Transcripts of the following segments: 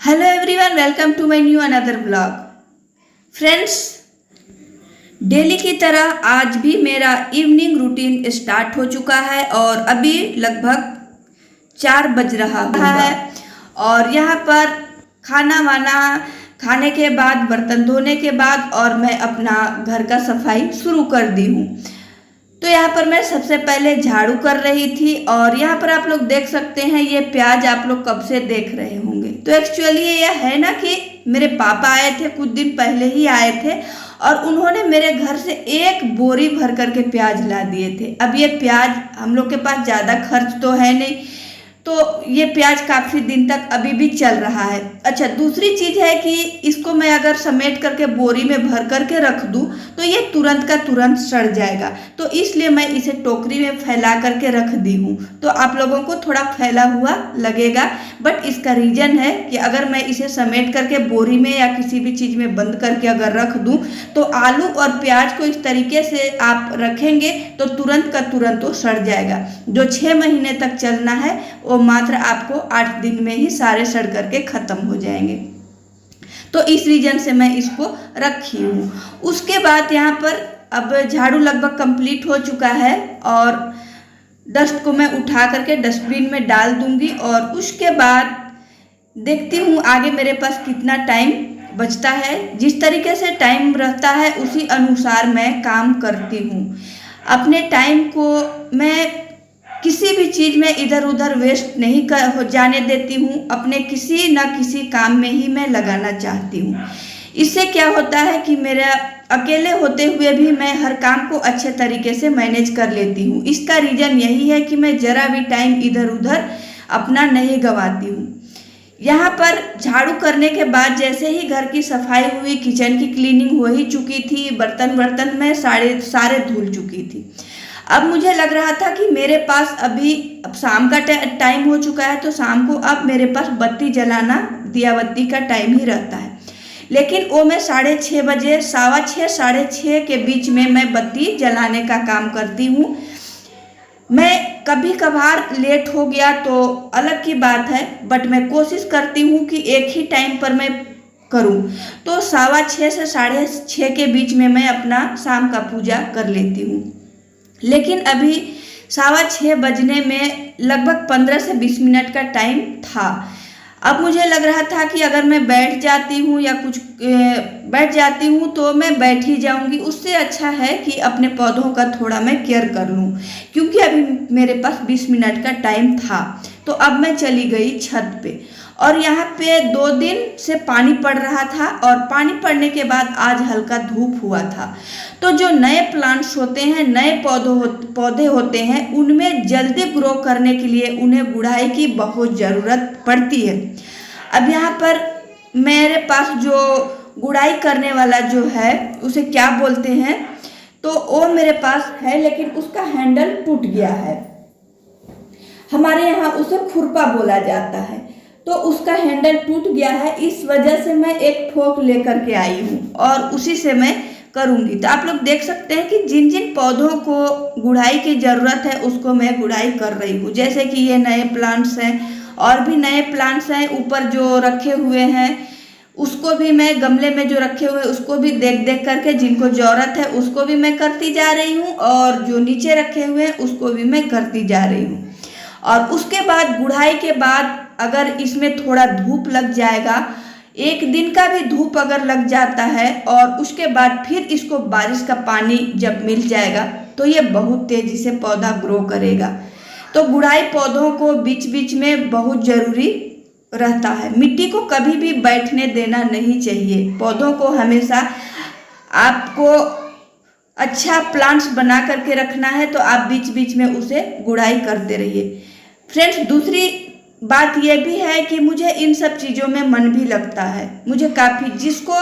Hello everyone, welcome to my new another blog. Friends, daily की तरह आज भी मेरा इवनिंग रूटीन स्टार्ट हो चुका है और अभी लगभग 4 बज रहा है और यहाँ पर खाना वाना खाने के बाद, बर्तन धोने के बाद और मैं अपना घर का सफाई शुरू कर दी हूँ। तो यहाँ पर मैं सबसे पहले झाड़ू कर रही थी और यहाँ पर आप लोग देख सकते हैं ये प्याज आप लोग कब से देख रहे होंगे। तो एक्चुअली ये है ना कि मेरे पापा आए थे, कुछ दिन पहले ही आए थे और उन्होंने मेरे घर से 1 बोरी भर करके प्याज ला दिए थे। अब ये प्याज हम लोग के पास ज़्यादा खर्च तो है नहीं, तो ये प्याज काफ़ी दिन तक अभी भी चल रहा है। अच्छा, दूसरी चीज़ है कि इसको मैं अगर समेट करके बोरी में भर करके रख दूं तो ये तुरंत का तुरंत सड़ जाएगा, तो इसलिए मैं इसे टोकरी में फैला करके रख दी हूँ। तो आप लोगों को थोड़ा फैला हुआ लगेगा, बट इसका रीज़न है कि अगर मैं इसे समेट करके बोरी में या किसी भी चीज़ में बंद करके अगर रख दूँ तो आलू और प्याज को इस तरीके से आप रखेंगे तो तुरंत का तुरंत वो सड़ जाएगा। जो 6 महीने तक चलना है वो मात्र आपको 8 दिन में ही सारे सड़ करके ख़त्म हो जाएंगे। तो इस रीजन से मैं इसको रखी हूँ। उसके बाद यहाँ पर अब झाड़ू लगभग कंप्लीट हो चुका है और डस्ट को मैं उठा करके डस्टबिन में डाल दूंगी और उसके बाद देखती हूँ आगे मेरे पास कितना टाइम बचता है। जिस तरीके से टाइम रहता है उसी अनुसार मैं काम करती हूँ। अपने टाइम को मैं किसी भी चीज़ में इधर उधर वेस्ट नहीं हो जाने देती हूँ। अपने किसी न किसी काम में ही मैं लगाना चाहती हूँ। इससे क्या होता है कि मेरा अकेले होते हुए भी मैं हर काम को अच्छे तरीके से मैनेज कर लेती हूँ। इसका रीज़न यही है कि मैं ज़रा भी टाइम इधर उधर अपना नहीं गंवाती हूँ। यहाँ पर झाड़ू करने के बाद जैसे ही घर की सफाई हुई, किचन की क्लीनिंग हो ही चुकी थी, बर्तन मैं सारे धुल चुकी थी। अब मुझे लग रहा था कि मेरे पास अब शाम का टाइम हो चुका है, तो शाम को अब मेरे पास बत्ती जलाना, दिया बत्ती का टाइम ही रहता है। लेकिन वो मैं 6:30 बजे, 6:15 साढ़े 6 के बीच में मैं बत्ती जलाने का काम करती हूँ। मैं कभी कभार लेट हो गया तो अलग की बात है, बट मैं कोशिश करती हूँ कि एक ही टाइम पर मैं करूँ। तो 6:15 से 6:30 के बीच में मैं अपना शाम का पूजा कर लेती हूँ। लेकिन अभी 6:15 बजने में लगभग 15 से 20 मिनट का टाइम था। अब मुझे लग रहा था कि अगर मैं बैठ जाती हूँ या कुछ बैठ जाती हूँ तो मैं बैठ ही जाऊँगी। उससे अच्छा है कि अपने पौधों का थोड़ा मैं केयर कर लूँ, क्योंकि अभी मेरे पास 20 मिनट का टाइम था। तो अब मैं चली गई छत पे और यहाँ पे 2 दिन से पानी पड़ रहा था और पानी पड़ने के बाद आज हल्का धूप हुआ था। तो जो नए प्लांट्स होते हैं, नए पौधे होते हैं, उनमें जल्दी ग्रो करने के लिए उन्हें गुड़ाई की बहुत ज़रूरत पड़ती है। अब यहाँ पर मेरे पास जो गुड़ाई करने वाला जो है उसे क्या बोलते हैं, तो वो मेरे पास है, लेकिन उसका हैंडल टूट गया है। हमारे यहाँ उसे खुरपा बोला जाता है। तो उसका हैंडल टूट गया है, इस वजह से मैं एक ठोक लेकर के आई हूँ और उसी से मैं करूँगी। तो आप लोग देख सकते हैं कि जिन जिन पौधों को गुड़ाई की ज़रूरत है उसको मैं गुड़ाई कर रही हूँ। जैसे कि ये नए प्लांट्स हैं और भी नए प्लांट्स हैं ऊपर जो रखे हुए हैं, उसको भी मैं गमले में जो रखे हुए हैं उसको भी देख देख करके जिनको ज़रूरत है उसको भी मैं करती जा रही हूँ और जो नीचे रखे हुए हैं उसको भी मैं करती जा रही हूँ। और उसके बाद गुड़ाई के बाद अगर इसमें थोड़ा धूप लग जाएगा, 1 दिन का भी धूप अगर लग जाता है और उसके बाद फिर इसको बारिश का पानी जब मिल जाएगा तो ये बहुत तेज़ी से पौधा ग्रो करेगा। तो गुड़ाई पौधों को बीच बीच में बहुत ज़रूरी रहता है। मिट्टी को कभी भी बैठने देना नहीं चाहिए। पौधों को हमेशा आपको अच्छा प्लांट्स बना करके रखना है, तो आप बीच बीच में उसे गुड़ाई करते रहिए। फ्रेंड्स, दूसरी बात यह भी है कि मुझे इन सब चीज़ों में मन भी लगता है। मुझे काफ़ी, जिसको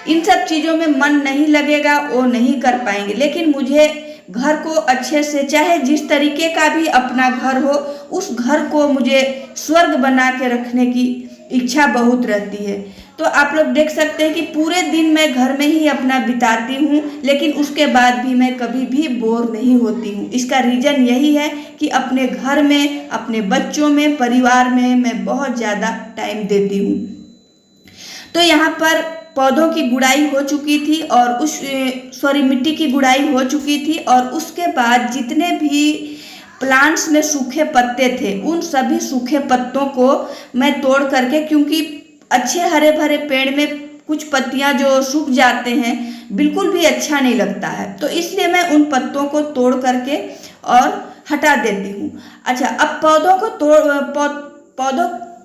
इन सब चीज़ों में मन नहीं लगेगा वो नहीं कर पाएंगे। लेकिन मुझे घर को अच्छे से, चाहे जिस तरीके का भी अपना घर हो, उस घर को मुझे स्वर्ग बना के रखने की इच्छा बहुत रहती है। तो आप लोग देख सकते हैं कि पूरे दिन मैं घर में ही अपना बिताती हूँ, लेकिन उसके बाद भी मैं कभी भी बोर नहीं होती हूँ। इसका रीज़न यही है कि अपने घर में, अपने बच्चों में, परिवार में मैं बहुत ज़्यादा टाइम देती हूँ। तो यहाँ पर पौधों की गुड़ाई हो चुकी थी और मिट्टी की गुड़ाई हो चुकी थी, और उसके बाद जितने भी प्लांट्स में सूखे पत्ते थे उन सभी सूखे पत्तों को मैं तोड़ करके, क्योंकि अच्छे हरे भरे पेड़ में कुछ पत्तियां जो सूख जाते हैं बिल्कुल भी अच्छा नहीं लगता है, तो इसलिए मैं उन पत्तों को तोड़ करके और हटा देती हूँ। अच्छा, अब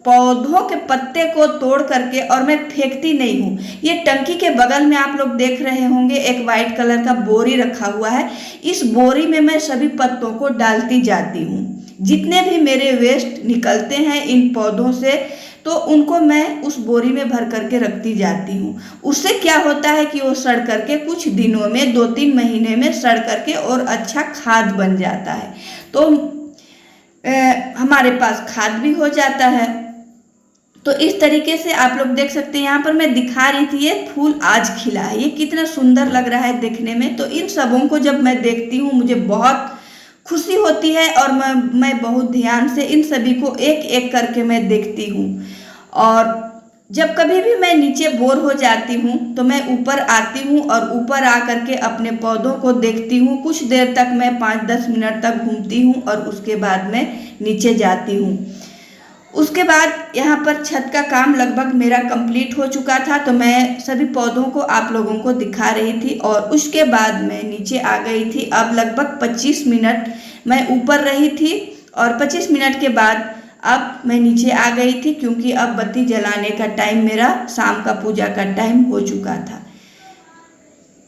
पौधों के पत्ते को तोड़ करके और मैं फेंकती नहीं हूँ। ये टंकी के बगल में आप लोग देख रहे होंगे एक वाइट कलर का बोरी रखा हुआ है। इस बोरी में मैं सभी पत्तों को डालती जाती हूँ। जितने भी मेरे वेस्ट निकलते हैं इन पौधों से, तो उनको मैं उस बोरी में भर करके रखती जाती हूँ। उससे क्या होता है कि वो सड़ करके कुछ दिनों में, 2-3 महीने में सड़ करके और अच्छा खाद बन जाता है, तो हमारे पास खाद भी हो जाता है। तो इस तरीके से आप लोग देख सकते हैं, यहाँ पर मैं दिखा रही थी ये फूल आज खिला है, ये कितना सुंदर लग रहा है देखने में। तो इन सबों को जब मैं देखती हूँ मुझे बहुत खुशी होती है और मैं बहुत ध्यान से इन सभी को एक एक करके मैं देखती हूँ। और जब कभी भी मैं नीचे बोर हो जाती हूँ तो मैं ऊपर आती हूँ और ऊपर आ करके अपने पौधों को देखती हूँ। कुछ देर तक मैं 5-10 मिनट तक घूमती हूँ और उसके बाद मैं नीचे जाती हूँ। उसके बाद यहाँ पर छत का काम लगभग मेरा कंप्लीट हो चुका था, तो मैं सभी पौधों को आप लोगों को दिखा रही थी और उसके बाद मैं नीचे आ गई थी। अब लगभग 25 मिनट मैं ऊपर रही थी और 25 मिनट के बाद अब मैं नीचे आ गई थी, क्योंकि अब बत्ती जलाने का टाइम, मेरा शाम का पूजा का टाइम हो चुका था।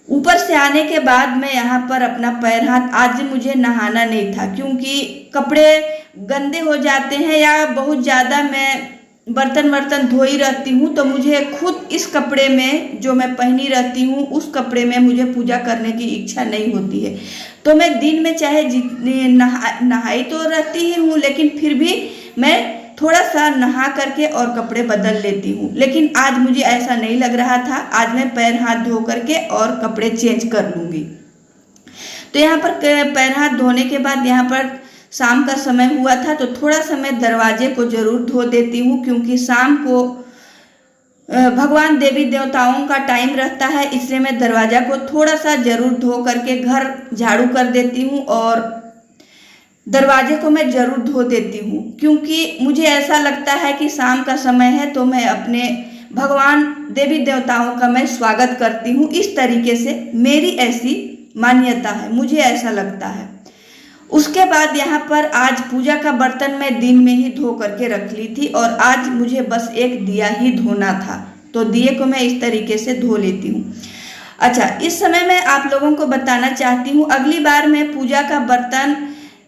ऊपर से आने के बाद मैं यहाँ पर अपना पैर हाथ, आज मुझे नहाना नहीं था क्योंकि कपड़े गंदे हो जाते हैं या बहुत ज़्यादा मैं बर्तन धोई रहती हूँ, तो मुझे खुद इस कपड़े में जो मैं पहनी रहती हूँ उस कपड़े में मुझे पूजा करने की इच्छा नहीं होती है। तो मैं दिन में चाहे जितनी नहाई तो रहती ही हूँ, लेकिन फिर भी मैं थोड़ा सा नहा करके और कपड़े बदल लेती हूँ। लेकिन आज मुझे ऐसा नहीं लग रहा था, आज मैं पैर हाथ धो करके और कपड़े चेंज कर लूँगी। तो यहाँ पर पैर हाथ धोने के बाद यहाँ पर शाम का समय हुआ था, तो थोड़ा सा मैं दरवाजे को जरूर धो देती हूँ, क्योंकि शाम को भगवान देवी देवताओं का टाइम रहता है, इसलिए मैं दरवाजा को थोड़ा सा जरूर धो करके घर झाड़ू कर देती हूँ और दरवाजे को मैं जरूर धो देती हूँ, क्योंकि मुझे ऐसा लगता है कि शाम का समय है तो मैं अपने भगवान देवी देवताओं का मैं स्वागत करती हूँ। इस तरीके से मेरी ऐसी मान्यता है, मुझे ऐसा लगता है। उसके बाद यहाँ पर आज पूजा का बर्तन मैं दिन में ही धो करके रख ली थी और आज मुझे बस एक दिया ही धोना था, तो दिए को मैं इस तरीके से धो लेती हूँ। अच्छा, इस समय मैं आप लोगों को बताना चाहती हूँ, अगली बार मैं पूजा का बर्तन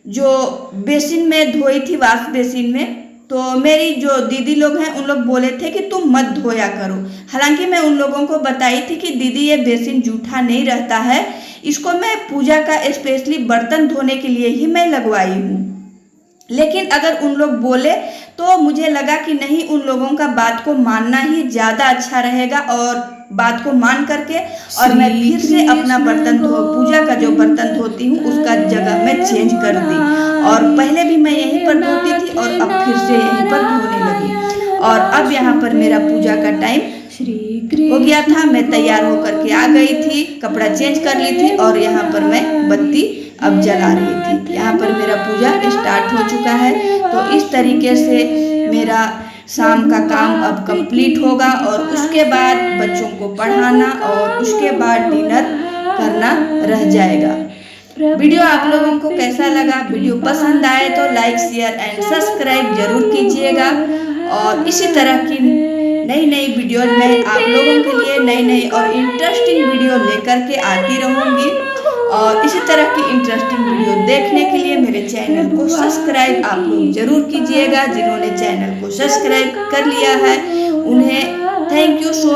जो बेसिन में धोई थी, वाश बेसिन में, तो मेरी जो दीदी लोग हैं उन लोग बोले थे कि तुम मत धोया करो। हालांकि मैं उन लोगों को बताई थी कि दीदी ये बेसिन जूठा नहीं रहता है, इसको मैं पूजा का स्पेशली बर्तन धोने के लिए ही मैं लगवाई हूँ। लेकिन अगर उन लोग बोले तो मुझे लगा कि नहीं, उन लोगों का बात को मानना ही ज़्यादा अच्छा रहेगा और बात को मान करके और मैं फिर से अपना बर्तन पूजा का जो बर्तन धोती हूँ उसका जगह मैं चेंज कर दी। और पहले भी मैं यहीं पर धोती थी और अब फिर से यहीं पर धोने लगी। और अब यहाँ पर मेरा पूजा का टाइम हो गया था, मैं तैयार होकर के आ गई थी, कपड़ा चेंज कर ली थी और यहाँ पर मैं बत्ती अब जला रही थी। यहाँ पर मेरा पूजा स्टार्ट हो चुका है। तो इस तरीके से मेरा शाम का काम अब कंप्लीट होगा और उसके बाद बच्चों को पढ़ाना और उसके बाद डिनर करना रह जाएगा। वीडियो आप लोगों को कैसा लगा? वीडियो पसंद आए तो लाइक, शेयर एंड सब्सक्राइब जरूर कीजिएगा और इसी तरह की नई वीडियोज में आप लोगों के लिए नई और इंटरेस्टिंग वीडियो लेकर के आती रहूँगी। और इसी तरह की इंटरेस्टिंग वीडियो देखने के लिए मेरे चैनल को सब्सक्राइब आप लोग जरूर कीजिएगा। जिन्होंने चैनल को सब्सक्राइब कर लिया है उन्हें थैंक यू सो